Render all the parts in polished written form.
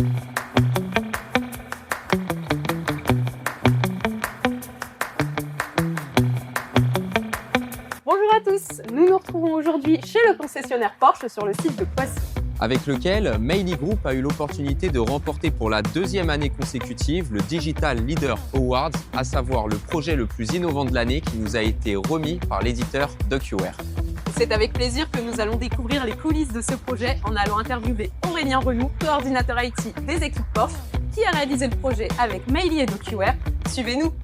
Bonjour à tous, nous nous retrouvons aujourd'hui chez le concessionnaire Porsche sur le site de Poissy. Avec lequel Meili Group a eu l'opportunité de remporter pour la deuxième année consécutive le Digital Leader Awards, à savoir le projet le plus innovant de l'année qui nous a été remis par l'éditeur DocuWare. C'est avec plaisir que nous allons découvrir les coulisses de ce projet en allant interviewer Aurélien Renoux, coordinateur IT des équipes Porsche, qui a réalisé le projet avec Meili et DocuWare. Suivez-nous!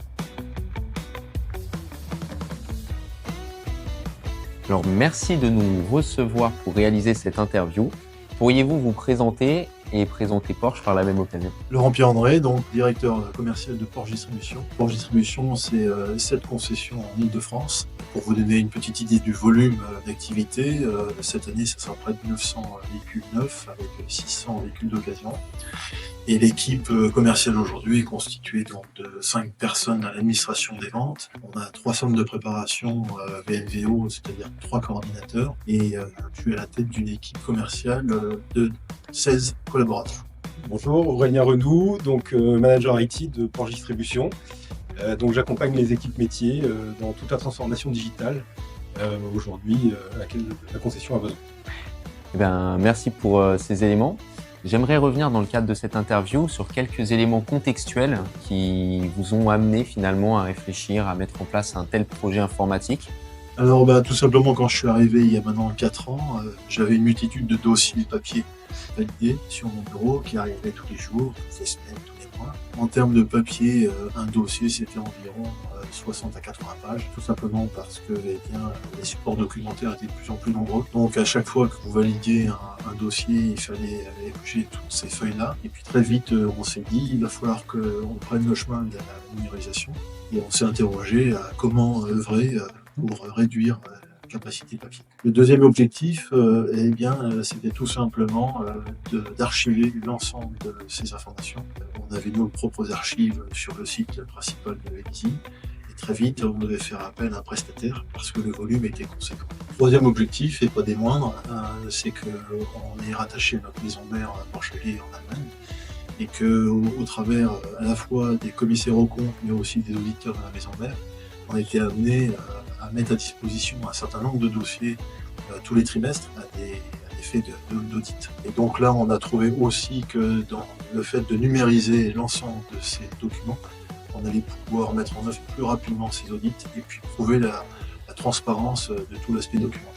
Alors merci de nous recevoir pour réaliser cette interview. Pourriez-vous vous présenter et présenter Porsche par la même occasion? Laurent Pierre-André, donc directeur commercial de Porsche Distribution. Porsche Distribution, c'est 7 concessions en Ile-de-France. Pour vous donner une petite idée du volume d'activité, cette année, ça sera près de 900 véhicules neufs avec 600 véhicules d'occasion. Et l'équipe commerciale aujourd'hui est constituée donc de 5 personnes à l'administration des ventes. On a 3 centres de préparation VNVO, c'est-à-dire 3 coordinateurs. Et je suis à la tête d'une équipe commerciale de 16 collaborateurs. Bonjour, Aurélien Renoux, donc manager IT de Porsche Distribution. Donc j'accompagne les équipes métiers dans toute la transformation digitale aujourd'hui à laquelle la concession a besoin. Eh bien, merci pour ces éléments. J'aimerais revenir dans le cadre de cette interview sur quelques éléments contextuels qui vous ont amené finalement à réfléchir, à mettre en place un tel projet informatique. Alors tout simplement quand je suis arrivé il y a maintenant 4 ans, j'avais une multitude de dossiers papier validés sur mon bureau qui arrivaient tous les jours, toutes les semaines, tous les mois. En termes de papier, un dossier c'était environ 60 à 80 pages, tout simplement parce que les supports documentaires étaient de plus en plus nombreux. Donc à chaque fois que vous validiez un dossier, il fallait éplucher toutes ces feuilles-là. Et puis très vite, on s'est dit, il va falloir qu'on prenne le chemin de la numérisation. Et on s'est interrogé à comment œuvrer pour réduire la capacité papier. Le deuxième objectif, c'était tout simplement d'archiver l'ensemble de ces informations. On avait nos propres archives sur le site principal de l'ENISI. Très vite, on devait faire appel à un prestataire parce que le volume était conséquent. Troisième objectif, et pas des moindres, c'est qu'on est rattaché à notre maison mère Porsche-Lé en Allemagne et qu'au travers à la fois des commissaires aux comptes mais aussi des auditeurs de la maison mère, on a été amené à mettre à disposition un certain nombre de dossiers tous les trimestres à des faits d'audit. Et donc là, on a trouvé aussi que dans le fait de numériser l'ensemble de ces documents, on allait pouvoir mettre en œuvre plus rapidement ces audits et puis prouver la transparence de tout l'aspect documentaire.